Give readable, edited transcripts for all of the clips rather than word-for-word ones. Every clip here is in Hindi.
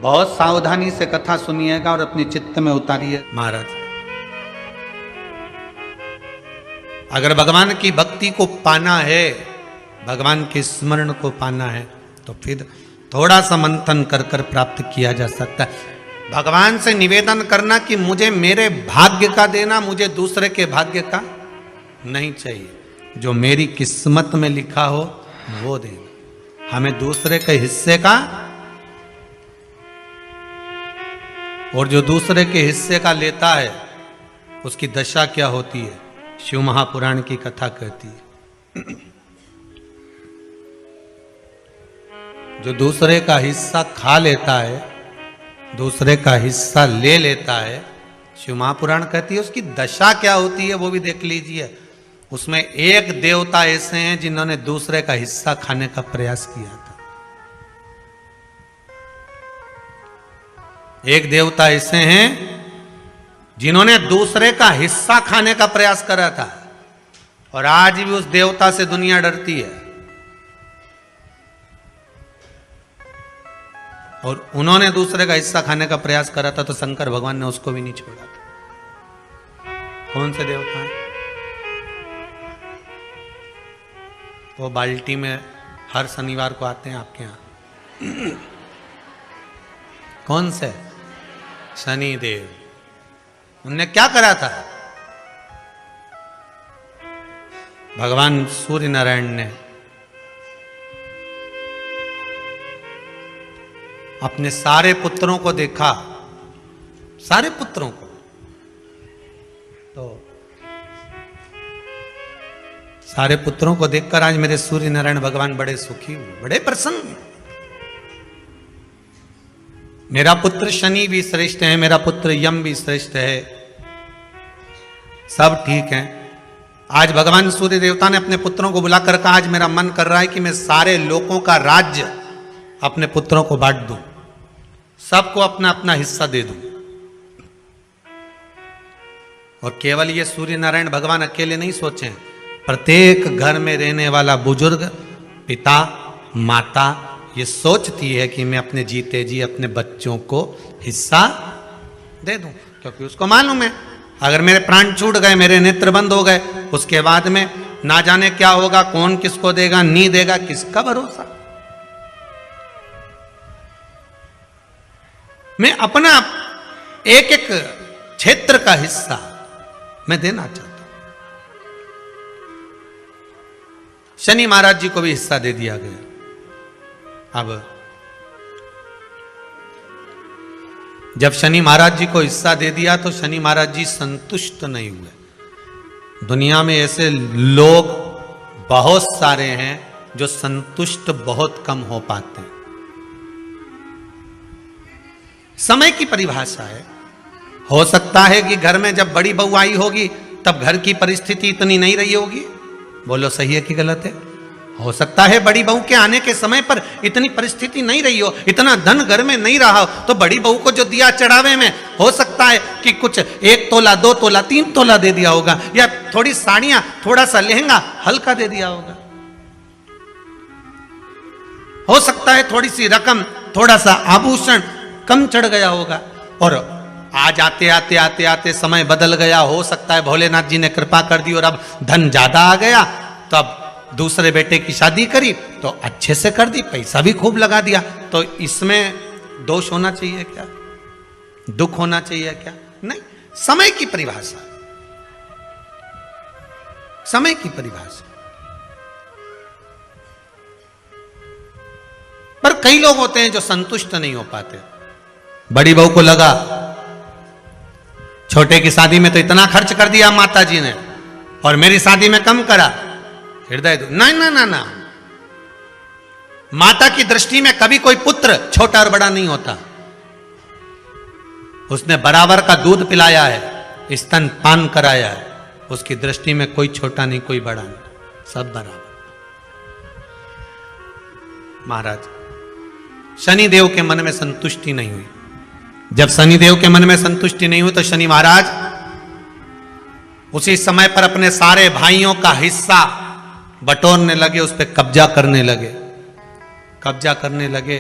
बहुत सावधानी से कथा सुनिएगा और अपने चित्त में उतारिए। महाराज, अगर भगवान की भक्ति को पाना है, भगवान के स्मरण को पाना है, तो फिर थोड़ा सा मंथन कर कर प्राप्त किया जा सकता है। भगवान से निवेदन करना कि मुझे मेरे भाग्य का देना, मुझे दूसरे के भाग्य का नहीं चाहिए। जो मेरी किस्मत में लिखा हो वो देना, हमें दूसरे के हिस्से का। और जो दूसरे के हिस्से का लेता है उसकी दशा क्या होती है, शिव महापुराण की कथा कहती है। जो दूसरे का हिस्सा खा लेता है, दूसरे का हिस्सा ले लेता है, शिव महापुराण कहती है उसकी दशा क्या होती है वो भी देख लीजिए। उसमें एक देवता ऐसे हैं जिन्होंने दूसरे का हिस्सा खाने का प्रयास किया था। एक देवता ऐसे हैं जिन्होंने दूसरे का हिस्सा खाने का प्रयास करा था, और आज भी उस देवता से दुनिया डरती है। और उन्होंने दूसरे का हिस्सा खाने का प्रयास करा था तो शंकर भगवान ने उसको भी नहीं छोड़ा था। कौन से देवता हैं? वो बाल्टी में हर शनिवार को आते हैं आपके यहां। कौन से? शनि देव। उनने क्या करा था? भगवान सूर्य नारायण ने अपने सारे पुत्रों को देखा, सारे पुत्रों को, तो सारे पुत्रों को देखकर आज मेरे सूर्य नारायण भगवान बड़े सुखी हुए, बड़े प्रसन्न। मेरा पुत्र शनि भी श्रेष्ठ है, मेरा पुत्र यम भी श्रेष्ठ है, सब ठीक है। आज भगवान सूर्य देवता ने अपने पुत्रों को बुलाकर कहा, आज मेरा मन कर रहा है कि मैं सारे लोगों का राज्य अपने पुत्रों को बांट दूं, सबको अपना अपना हिस्सा दे दूं। और केवल ये सूर्य नारायण भगवान अकेले नहीं सोचे, प्रत्येक घर में रहने वाला बुजुर्ग, पिता, माता ये सोचती है कि मैं अपने जीते जी अपने बच्चों को हिस्सा दे दूं, क्योंकि उसको मालूम है अगर मेरे प्राण छूट गए, मेरे नेत्र बंद हो गए, उसके बाद में ना जाने क्या होगा, कौन किसको देगा, नहीं देगा, किसका भरोसा। मैं अपना एक एक क्षेत्र का हिस्सा मैं देना चाहता हूं। शनि महाराज जी को भी हिस्सा दे दिया गया। अब जब शनि महाराज जी को हिस्सा दे दिया तो शनि महाराज जी संतुष्ट नहीं हुए। दुनिया में ऐसे लोग बहुत सारे हैं जो संतुष्ट बहुत कम हो पाते हैं। समय की परिभाषा है। हो सकता है कि घर में जब बड़ी बहू आई होगी तब घर की परिस्थिति इतनी नहीं रही होगी। बोलो सही है कि गलत है? हो सकता है बड़ी बहू के आने के समय पर इतनी परिस्थिति नहीं रही हो, इतना धन घर में नहीं रहा हो, तो बड़ी बहू को जो दिया चढ़ावे में हो सकता है कि कुछ 1 तोला, 2 तोला, 3 तोला दे दिया होगा, या थोड़ी साड़ियां, थोड़ा सा लहंगा हल्का दे दिया होगा। हो सकता है थोड़ी सी रकम, थोड़ा सा आभूषण कम चढ़ गया होगा। और आज आते आते आते आते समय बदल गया। हो सकता है भोलेनाथ जी ने कृपा कर दी और अब धन ज्यादा आ गया, तो अब दूसरे बेटे की शादी करी तो अच्छे से कर दी, पैसा भी खूब लगा दिया। तो इसमें दोष होना चाहिए क्या? दुख होना चाहिए क्या? नहीं। समय की परिभाषा, समय की परिभाषा। पर कई लोग होते हैं जो संतुष्ट नहीं हो पाते। बड़ी बहू को लगा छोटे की शादी में तो इतना खर्च कर दिया माता जी ने और मेरी शादी में कम करा, हृदय नहीं ना ना ना। माता की दृष्टि में कभी कोई पुत्र छोटा और बड़ा नहीं होता। उसने बराबर का दूध पिलाया है, स्तन पान कराया है, उसकी दृष्टि में कोई छोटा नहीं, कोई बड़ा नहीं, सब बराबर। महाराज, शनिदेव के मन में संतुष्टि नहीं हुई। जब शनिदेव के मन में संतुष्टि नहीं हुई तो शनि महाराज उसी समय पर अपने सारे भाइयों का हिस्सा बटोरने लगे, उस पर कब्जा करने लगे। कब्जा करने लगे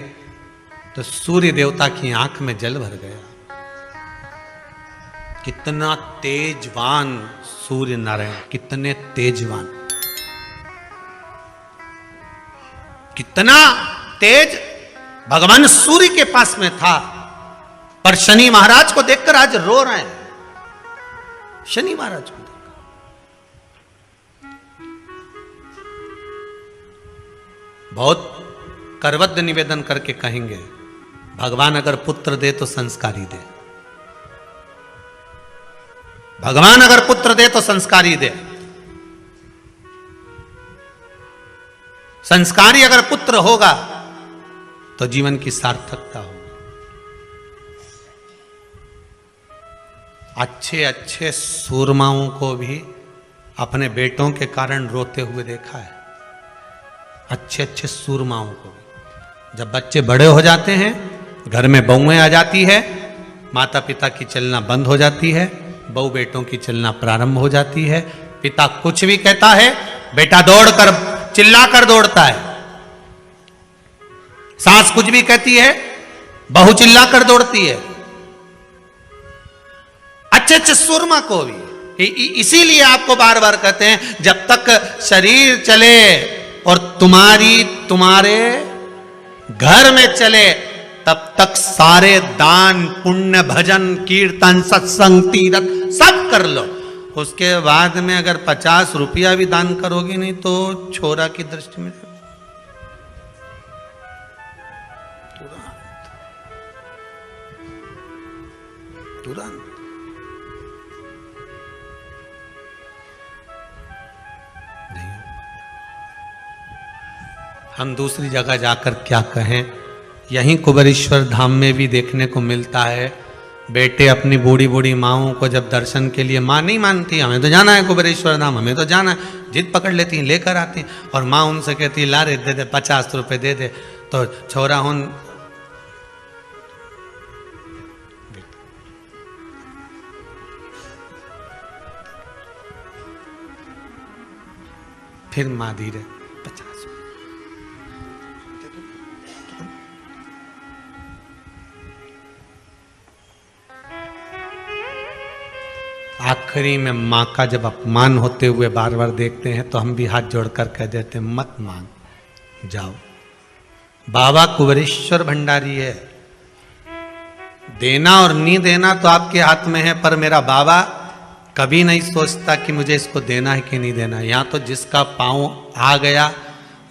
तो सूर्य देवता की आंख में जल भर गया। कितना तेजवान सूर्य नारायण, कितने तेजवान, कितना तेज भगवान सूर्य के पास में था। पर शनि महाराज को देखकर आज रो रहे हैं। शनि महाराज को देखकर बहुत करवद्ध निवेदन करके कहेंगे, भगवान अगर पुत्र दे तो संस्कारी दे, भगवान अगर पुत्र दे तो संस्कारी दे। संस्कारी अगर पुत्र होगा तो जीवन की सार्थकता होगी। अच्छे अच्छे सूरमाओं को भी अपने बेटों के कारण रोते हुए देखा है। अच्छे अच्छे सूरमाओं को भी जब बच्चे बड़े हो जाते हैं, घर में बहुएं आ जाती है, माता पिता की चलना बंद हो जाती है, बहू बेटों की चलना प्रारंभ हो जाती है। पिता कुछ भी कहता है, बेटा दौड़कर चिल्लाकर दौड़ता है। सास कुछ भी कहती है, बहू चिल्लाकर दौड़ती है। अच्छे अच्छे सुरमा को भी इसीलिए आपको बार बार कहते हैं, जब तक शरीर चले और तुम्हारे घर में चले, तब तक सारे दान पुण्य भजन कीर्तन सत्संग तीर्थ सब कर लो। उसके बाद में अगर 50 रुपया भी दान करोगे नहीं तो छोरा की दृष्टि में तुरंत नहीं। हम दूसरी जगह जाकर क्या कहें, यहीं कुबेरेश्वर धाम में भी देखने को मिलता है। बेटे अपनी बूढ़ी बूढ़ी माओं को जब दर्शन के लिए, माँ नहीं मानती, हमें तो जाना है कुबेरेश्वर धाम, हमें तो जाना है, जिद पकड़ लेती हैं, लेकर आती हैं। और माँ उनसे कहती ला रे दे दे 50 रुपए दे दे, तो छोरा उन फिर माँ धीरे 50। आखिरी में माँ का जब अपमान होते हुए बार बार देखते हैं तो हम भी हाथ जोड़कर कह देते हैं, मत मांग, जाओ। बाबा कुबेरेश्वर भंडारी है। देना और नहीं देना तो आपके हाथ में है, पर मेरा बाबा कभी नहीं सोचता कि मुझे इसको देना है कि नहीं देना। यहाँ तो जिसका पांव आ गया,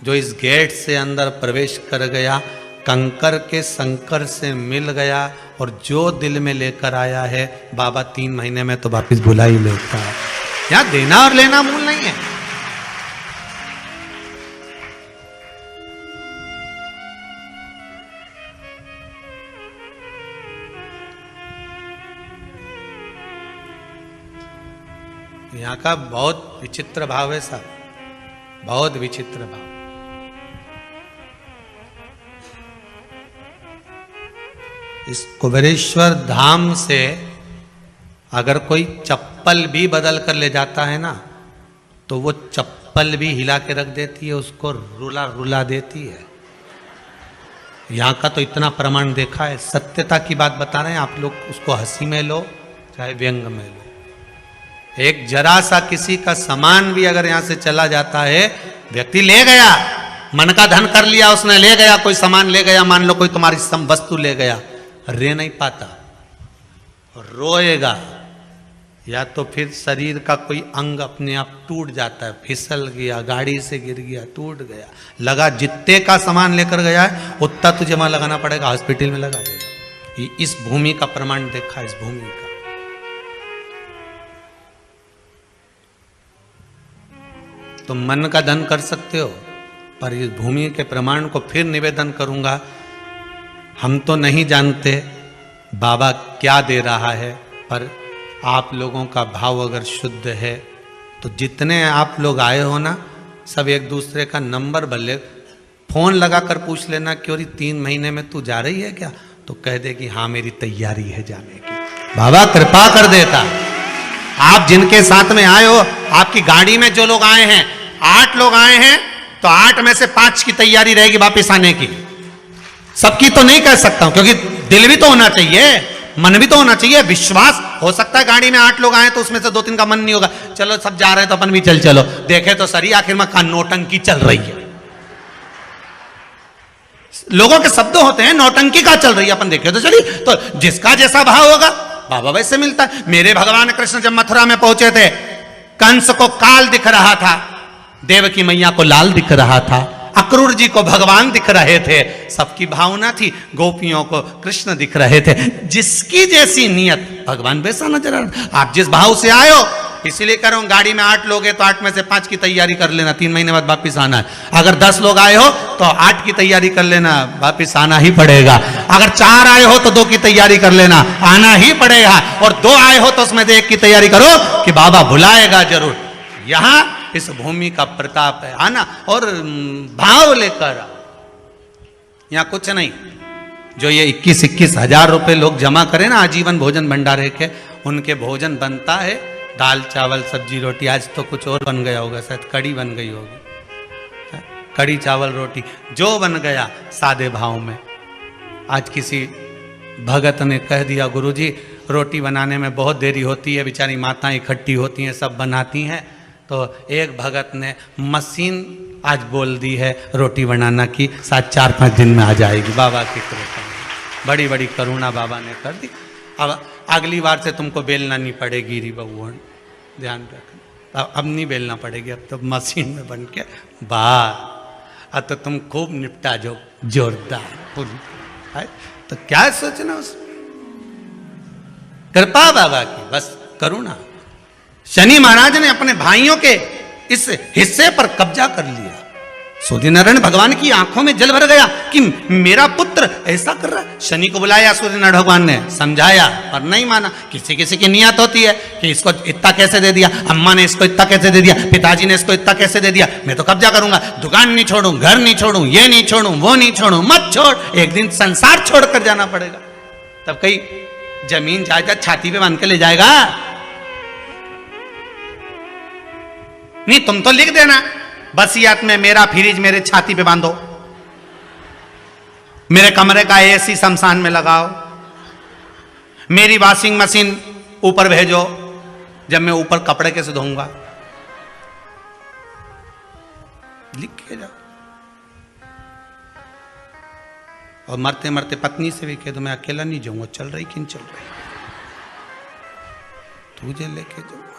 जो इस गेट से अंदर प्रवेश कर गया, कंकर के संकर से मिल गया, और जो दिल में लेकर आया है बाबा 3 महीने में तो वापिस बुला ही लेता है। यहाँ देना और लेना मूल नहीं है। यहाँ का बहुत विचित्र भाव है साहब, बहुत विचित्र भाव। इस कुबेरेश्वर धाम से अगर कोई चप्पल भी बदल कर ले जाता है ना, तो वो चप्पल भी हिला के रख देती है, उसको रुला रुला देती है। यहाँ का तो इतना प्रमाण देखा है, सत्यता की बात बता रहे हैं आप लोग, उसको हंसी में लो चाहे व्यंग में लो। एक जरा सा किसी का सामान भी अगर यहाँ से चला जाता है, व्यक्ति ले गया, मन का धन कर लिया उसने, ले गया, कोई सामान ले गया, मान लो कोई तुम्हारी वस्तु ले गया, रे नहीं पाता, रोएगा, या तो फिर शरीर का कोई अंग अपने आप टूट जाता है, फिसल गया, गाड़ी से गिर गया, टूट गया, लगा जितने का सामान लेकर गया है उतना तुझे वहां लगाना पड़ेगा, हॉस्पिटल में लगा देगा। इस भूमि का प्रमाण देखा, इस भूमि का। तो मन का धन कर सकते हो, पर इस भूमि के प्रमाण को फिर निवेदन करूंगा, हम तो नहीं जानते बाबा क्या दे रहा है, पर आप लोगों का भाव अगर शुद्ध है तो जितने आप लोग आए हो ना, सब एक दूसरे का नंबर भले फोन लगाकर पूछ लेना, क्यों 3 महीने में तू जा रही है क्या, तो कह दे कि हाँ मेरी तैयारी है जाने की। बाबा कृपा कर देता। आप जिनके साथ में आए हो, आपकी गाड़ी में जो लोग आए हैं, 8 लोग आए हैं, तो 8 में से 5 की तैयारी रहेगी वापस आने की। सबकी तो नहीं कह सकता हूं, क्योंकि दिल भी तो होना चाहिए, मन भी तो होना चाहिए, विश्वास। हो सकता है गाड़ी में 8 लोग आए तो उसमें से 2-3 का मन नहीं होगा, चलो सब जा रहे हैं तो अपन भी चलो। देखे तो सरी आखिर में का नौटंकी चल रही है। लोगों के शब्द होते हैं, नौटंकी का चल रही है, अपन देखे तो चलिए। तो जिसका जैसा भाव होगा बाबा वैसे मिलता है। मेरे भगवान कृष्ण जब मथुरा में पहुंचे थे, कंस को काल दिख रहा था, देवकी मैया को लाल दिख रहा था, अक्रूर जी को भगवान दिख रहे थे, सबकी भावना थी, गोपियों को कृष्ण दिख रहे थे। जिसकी जैसी नियत भगवान वैसा नजर आ रहा। आप जिस भाव से आए हो, इसीलिए कह रहा हूं गाड़ी में 8 लोग हैं तो 8 में से 5 की तैयारी कर लेना, 3 महीने बाद वापिस आना है। अगर 10 लोग आए हो तो 8 की तैयारी कर लेना, वापिस आना ही पड़ेगा। अगर 4 आए हो तो 2 की तैयारी कर लेना, आना ही पड़ेगा। और 2 आए हो तो उसमें से 1 की तैयारी करो कि बाबा बुलाएगा जरूर। यहां इस भूमि का प्रताप है, आना और भाव लेकर आओ। यहां कुछ नहीं, जो ये 21-21 हजार रुपए लोग जमा करें ना आजीवन भोजन भंडारे के, उनके भोजन बनता है दाल चावल सब्जी रोटी। आज तो कुछ और बन गया होगा, शायद कड़ी बन गई होगी, कड़ी चावल रोटी जो बन गया सादे भाव में। आज किसी भगत ने कह दिया, गुरुजी रोटी बनाने में बहुत देरी होती है, बेचारी माताएं इकट्ठी होती हैं, सब बनाती हैं। तो एक भगत ने मशीन आज बोल दी है रोटी बनाना की, 4-5 दिन में आ जाएगी। बाबा की कृपा, बड़ी बड़ी करुणा बाबा ने कर दी। अब अगली बार से तुमको बेलना नहीं पड़ेगी री बबू, ध्यान रखना। अब नहीं बेलना पड़ेगी, अब तो मशीन में बन के बाहर। अब तो तुम खूब निपटा जो जोरदार है। तो क्या सोचना उसमें, कृपा बाबा की, बस करुणा। शनि महाराज ने अपने भाइयों के इस हिस्से पर कब्जा कर लिया। सूर्यनारायण भगवान की आंखों में जल भर गया कि मेरा पुत्र ऐसा कर रहा है। शनि को बुलाया सूर्यनारायण भगवान ने, समझाया और नहीं माना। किसी किसी की नियत होती है कि इसको इतना कैसे दे दिया, अम्मा ने इसको इतना कैसे दे दिया, पिताजी ने इसको इतना कैसे दे दिया, मैं तो कब्जा करूंगा, दुकान नहीं छोड़ूं, घर नहीं छोड़ूं, ये नहीं छोड़ूं, वो नहीं छोड़ूं। मत छोड़, एक दिन संसार छोड़कर जाना पड़ेगा। तब कई जमीन जायदाद छाती पे बांध के ले जाएगा। नहीं, तुम तो लिख देना वसीयत में, मेरा फ्रिज मेरे छाती पे बांधो, मेरे कमरे का एसी शमशान में लगाओ, मेरी वॉशिंग मशीन ऊपर भेजो, जब मैं ऊपर कपड़े कैसे धोऊंगा, लिख के जाओ। और मरते मरते पत्नी से भी कह दो मैं अकेला नहीं जाऊंगा, चल रही कि नहीं चल रही, तुझे लेके जाऊंगा।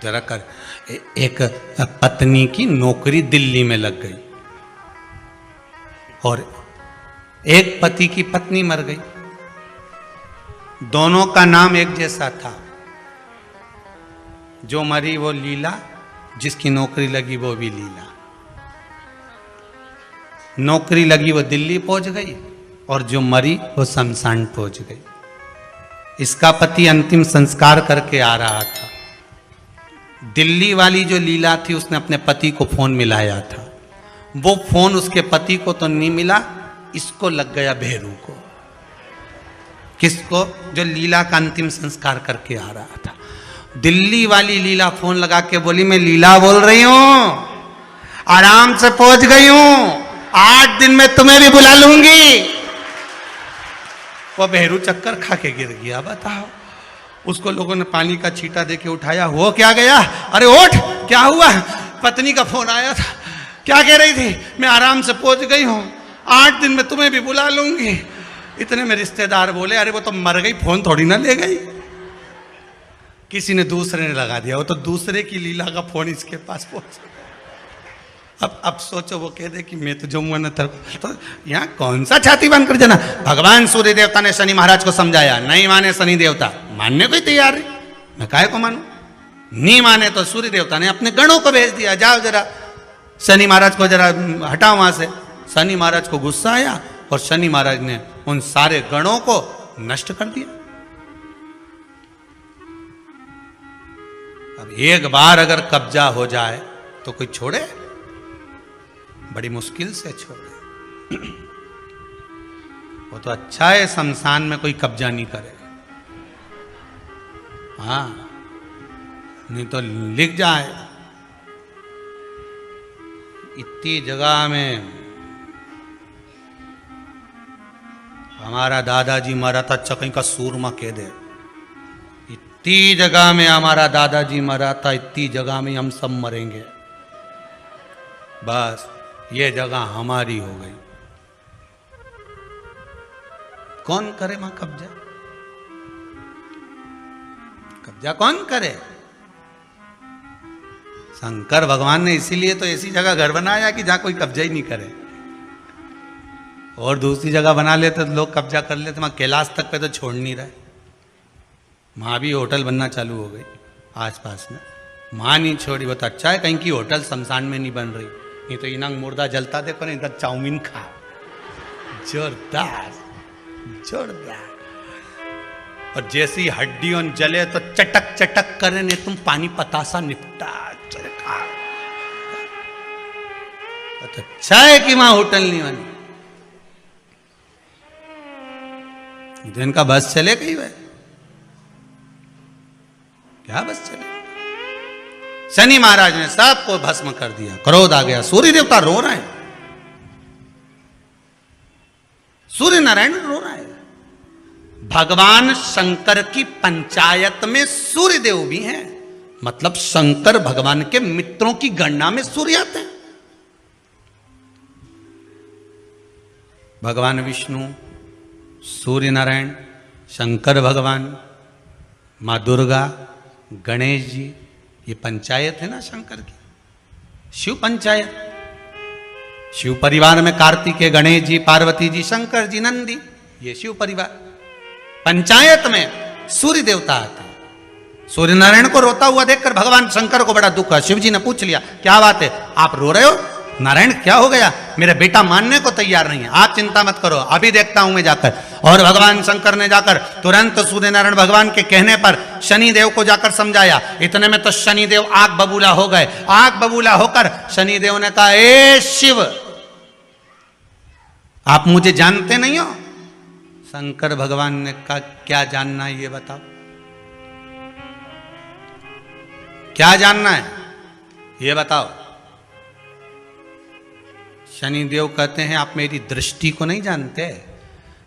जरा कर। एक पत्नी की नौकरी दिल्ली में लग गई और एक पति की पत्नी मर गई। दोनों का नाम एक जैसा था। जो मरी वो लीला, जिसकी नौकरी लगी वो भी लीला। नौकरी लगी वो दिल्ली पहुंच गई और जो मरी वो शमशान पहुंच गई। इसका पति अंतिम संस्कार करके आ रहा था। दिल्ली वाली जो लीला थी उसने अपने पति को फोन मिलाया था। वो फोन उसके पति को तो नहीं मिला, इसको लग गया भेरू को। किसको? जो लीला का अंतिम संस्कार करके आ रहा था। दिल्ली वाली लीला फोन लगा के बोली मैं लीला बोल रही हूं, आराम से पहुंच गई हूं, 8 दिन में तुम्हें भी बुला लूंगी। वो भेरू चक्कर खा के गिर गया। बताओ, उसको लोगों ने पानी का छींटा देके उठाया। हो क्या गया? अरे उठ, क्या हुआ? पत्नी का फोन आया था। क्या कह रही थी? मैं आराम से पहुंच गई हूं, 8 दिन में तुम्हें भी बुला लूंगी। इतने में रिश्तेदार बोले अरे वो तो मर गई, फोन थोड़ी ना ले गई। किसी ने दूसरे ने लगा दिया, वो तो दूसरे की लीला का फोन इसके पास पहुंच। अब सोचो, वो कह दे कि मैं तो जाऊंगा ना, तो यहाँ कौन सा छाती बांध कर जाना। भगवान सूर्य देवता ने शनि महाराज को समझाया, नहीं माने शनि देवता, मानने को ही तैयार नहीं, मैं काहे को मानूं। नहीं माने तो सूर्य देवता ने अपने गणों को भेज दिया, जाओ जरा शनि महाराज को जरा हटाओ वहां से। शनि महाराज को गुस्सा आया और शनि महाराज ने उन सारे गणों को नष्ट कर दिया। अब एक बार अगर कब्जा हो जाए तो कोई छोड़े? बड़ी मुश्किल से छोड़े। वो तो अच्छा है शमशान में कोई कब्जा नहीं करे। हाँ, नहीं तो लिख जाए इतनी जगह में हमारा दादाजी मरा था, अच्छा कहीं का सूरमा कह दे। इतनी जगह में हमारा दादाजी मरा था, इतनी जगह में हम सब मरेंगे, बस ये जगह हमारी हो गई। कौन करे वहां कब्जा? कब्जा कौन करे? शंकर भगवान ने इसीलिए तो ऐसी जगह घर बनाया कि जहां कोई कब्जा ही नहीं करे। और दूसरी जगह बना लेते तो लोग कब्जा कर लेते, वहां कैलाश तक पे तो छोड़ नहीं रहे। वहां भी होटल बनना चालू हो गई आसपास में, वहां नहीं छोड़ी। वो तो अच्छा है कहीं की होटल शमशान में नहीं बन रही, नहीं तो इनंग मुर्दा जलता देखो ना, इधर चाउमीन खा, जोरदार जोरदार। और जैसी हड्डियों जले तो चटक चटक करे, नहीं तुम पानी पतासा निपटा। तो अच्छा है कि वहां होटल नहीं बनी, तो इनका बस चले कहीं वह, क्या बस चले। शनि महाराज ने सबको भस्म कर दिया, क्रोध आ गया, सूर्य देवता रो रहे हैं, सूर्य नारायण रो रहा है। भगवान शंकर की पंचायत में सूर्य देव भी हैं, मतलब शंकर भगवान के मित्रों की गणना में सूर्य आते हैं। भगवान विष्णु, सूर्य नारायण, शंकर भगवान, मां दुर्गा, गणेश जी, ये पंचायत है ना शंकर की, शिव पंचायत। शिव परिवार में कार्तिकेय, गणेश जी, पार्वती जी, शंकर जी, नंदी, ये शिव परिवार। पंचायत में सूर्य देवता आते हैं। सूर्य नारायण को रोता हुआ देखकर भगवान शंकर को बड़ा दुख हुआ। शिव जी ने पूछ लिया, क्या बात है, आप रो रहे हो? नारायण क्या हो गया? मेरा बेटा मानने को तैयार नहीं है। आप चिंता मत करो, अभी देखता हूं मैं जाकर। और भगवान शंकर ने जाकर तुरंत सूर्य नारायण भगवान के कहने पर शनि देव को जाकर समझाया। इतने में तो शनि देव आग बबूला हो गए। आग बबूला होकर शनि देव ने कहा, ए शिव, आप मुझे जानते नहीं हो? शंकर भगवान ने कहा, क्या जानना है ये बताओ, क्या जानना है ये बताओ। शनिदेव कहते हैं, आप मेरी दृष्टि को नहीं जानते।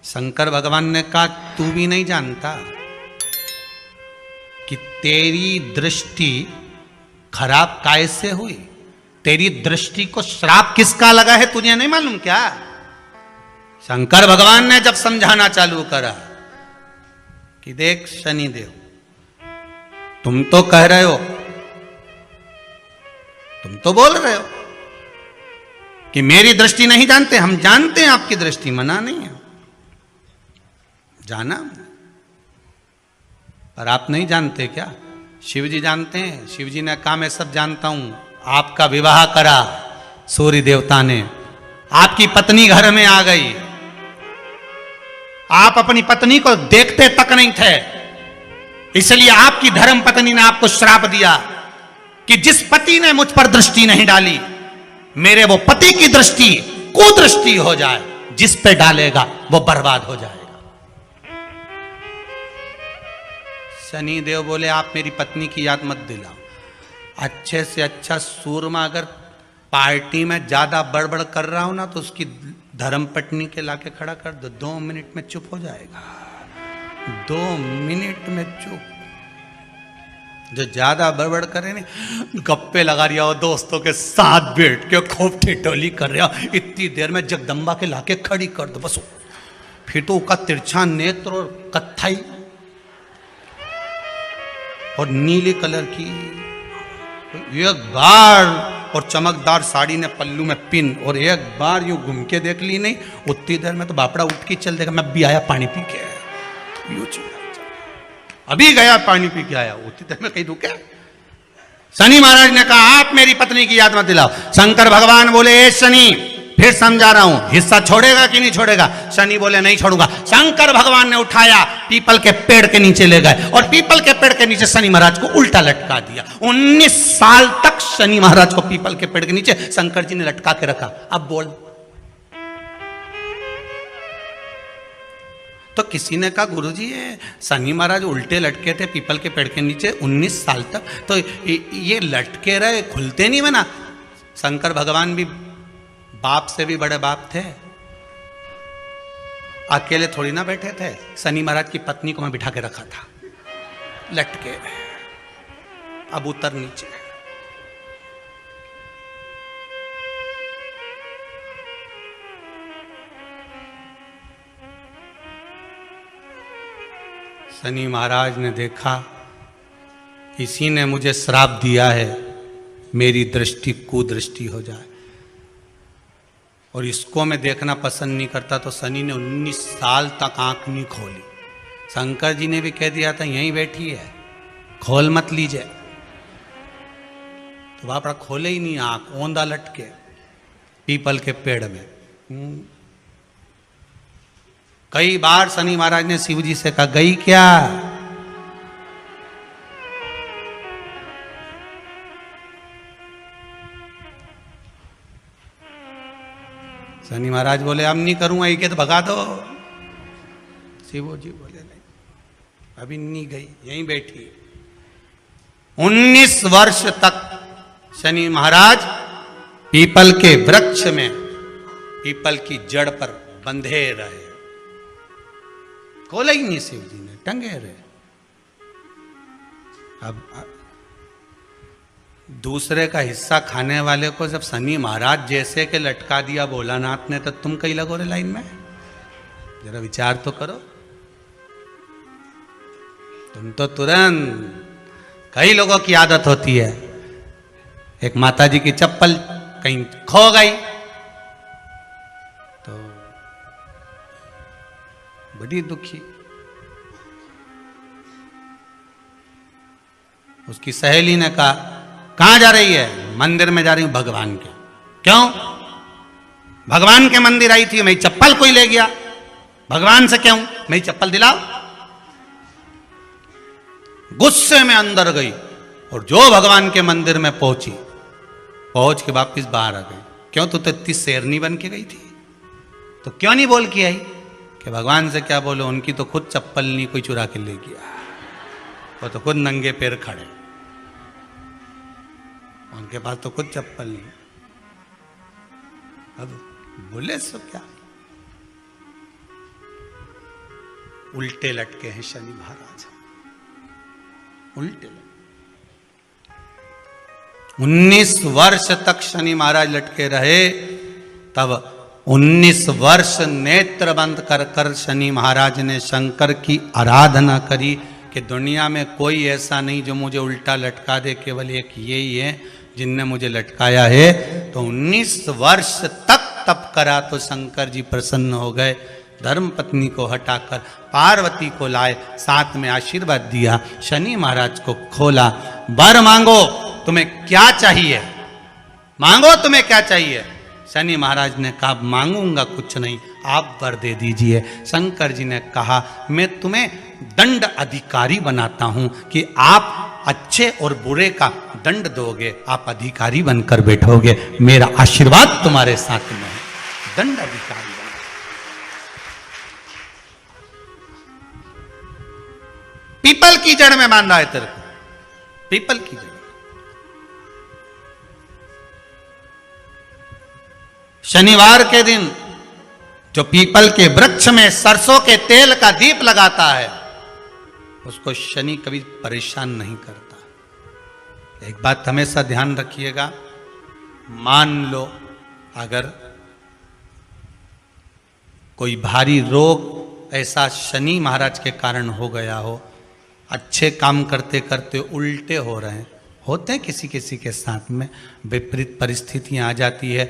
शंकर भगवान ने कहा, तू भी नहीं जानता कि तेरी दृष्टि खराब कैसे हुई? तेरी दृष्टि को श्राप किसका लगा है तुझे नहीं मालूम क्या? शंकर भगवान ने जब समझाना चालू करा कि देख शनिदेव, तुम तो कह रहे हो, तुम तो बोल रहे हो कि मेरी दृष्टि नहीं जानते। हम जानते हैं आपकी दृष्टि, मना नहीं है, जाना, पर आप नहीं जानते क्या? शिव जी जानते हैं। शिव जी ने कहा, मैं सब जानता हूं। आपका विवाह करा सूर्य देवता ने, आपकी पत्नी घर में आ गई, आप अपनी पत्नी को देखते तक नहीं थे, इसलिए आपकी धर्म पत्नी ने आपको श्राप दिया कि जिस पति ने मुझ पर दृष्टि नहीं डाली, मेरे वो पति की दृष्टि कुदृष्टि हो जाए, जिस पे डालेगा वो बर्बाद हो जाएगा। शनि देव बोले, आप मेरी पत्नी की याद मत दिलाओ। अच्छे से अच्छा सूरमा अगर पार्टी में ज्यादा बड़बड़ कर रहा हो ना, तो उसकी धर्म पत्नी के लाके खड़ा कर दो, 2 मिनट में चुप हो जाएगा। 2 मिनट में चुप। जो ज्यादा बड़बड़ करे नहीं, गप्पे लगा रहा हो, दोस्तों के साथ बैठ के खूब ठिठोली कर रहा, इतनी देर में जगदम्बा के लाके खड़ी कर दो बस। फिर तो उसका तिरछा नेत्र और कत्थई और नीले कलर की एक बार, और चमकदार साड़ी ने पल्लू में पिन, और एक बार यूं घूम के देख ली नहीं, उतनी देर में तो बापड़ा उठ के चल देगा, मैं भी आया पानी पी के, अभी गया पानी पी के आया, उतनी देर में कहीं रुके। शनि महाराज ने कहा, आप मेरी पत्नी की याद मत दिलाओ। शंकर भगवान बोले, ए शनि, फिर समझा रहा हूं, हिस्सा छोड़ेगा कि नहीं छोड़ेगा? शनि बोले, नहीं छोड़ूंगा। शंकर भगवान ने उठाया, पीपल के पेड़ के नीचे ले गए, और पीपल के पेड़ के नीचे शनि महाराज को उल्टा लटका दिया। 19 साल तक शनि महाराज को पीपल के पेड़ के नीचे शंकर जी ने लटका के रखा। अब बोल, तो किसी ने कहा, गुरुजी ये शनि महाराज उल्टे लटके थे पीपल के पेड़ के नीचे 19 साल तक, तो ये लटके रहे, खुलते नहीं बना? शंकर भगवान भी बाप से भी बड़े बाप थे। अकेले थोड़ी ना बैठे थे, शनि महाराज की पत्नी को मैं बिठा के रखा था लटके। अब उतर नीचे। शनि महाराज ने देखा किसी ने मुझे श्राप दिया है, मेरी दृष्टि कुदृष्टि हो जाए, और इसको मैं देखना पसंद नहीं करता। तो शनि ने 19 साल तक आंख नहीं खोली। शंकर जी ने भी कह दिया था यहीं बैठी है, खोल मत लीजिए, तो बाप रा खोले ही नहीं आंख, ओंधा लटके पीपल के पेड़ में। कई बार शनि महाराज ने शिव जी से कहा गई क्या? शनि महाराज बोले अब नहीं करूंगा, ये तो भगा दो। शिव जी बोले नहीं, अभी नहीं गई, यहीं बैठी। 19 वर्ष तक शनि महाराज पीपल के वृक्ष में, पीपल की जड़ पर बंधे रहे, खोला ही नहीं शिव जी ने, टंगे रहे। अब दूसरे का हिस्सा खाने वाले को जब शनि महाराज जैसे के लटका दिया भोलानाथ ने, तो तुम कहीं लगो रे लाइन में? जरा विचार तो करो। तुम तो तुरंत, कई लोगों की आदत होती है, एक माता जी की चप्पल कहीं खो गई तो बड़ी दुखी। उसकी सहेली ने कहा कहां जा रही है? मंदिर में जा रही हूं भगवान के। क्यों? भगवान के मंदिर आई थी, मेरी चप्पल कोई ले गया। भगवान से क्यों? मेरी चप्पल दिलाओ। गुस्से में अंदर गई और जो भगवान के मंदिर में पहुंची, पहुंच के वापिस बाहर आ गई। क्यों? तू तो इतनी शेरनी बन के गई थी, तो क्यों नहीं बोल के आई? कि भगवान से क्या बोलो, उनकी तो खुद चप्पल नहीं कोई चुरा के ले गया, वो तो खुद नंगे पैर खड़े, उनके पास तो खुद चप्पल नहीं। अब बोले सो क्या? उल्टे लटके हैं शनि महाराज, उल्टे लटके। 19 वर्ष तक शनि महाराज लटके रहे। तब 19 वर्ष नेत्र बंद कर कर शनि महाराज ने शंकर की आराधना करी कि दुनिया में कोई ऐसा नहीं जो मुझे उल्टा लटका दे, केवल एक यही है जिनने मुझे लटकाया है। तो 19 वर्ष तक तप करा तो शंकर जी प्रसन्न हो गए। धर्म पत्नी को हटाकर पार्वती को लाए, साथ में आशीर्वाद दिया, शनि महाराज को खोला। वर मांगो, तुम्हें क्या चाहिए? मांगो, तुम्हें क्या चाहिए? शनि महाराज ने कहा मांगूंगा कुछ नहीं, आप वर दे दीजिए। शंकर जी ने कहा मैं तुम्हें दंड अधिकारी बनाता हूं कि आप अच्छे और बुरे का दंड दोगे, आप अधिकारी बनकर बैठोगे, मेरा आशीर्वाद तुम्हारे साथ में है। दंड अधिकारी बना। पीपल की जड़ में बांधा है तेरे को, पीपल की जड़। शनिवार के दिन जो पीपल के वृक्ष में सरसों के तेल का दीप लगाता है, उसको शनि कभी परेशान नहीं करता। एक बात हमेशा ध्यान रखिएगा, मान लो अगर कोई भारी रोग ऐसा शनि महाराज के कारण हो गया हो, अच्छे काम करते करते उल्टे हो रहे हैं, होते हैं किसी किसी के साथ में, विपरीत परिस्थितियां आ जाती है।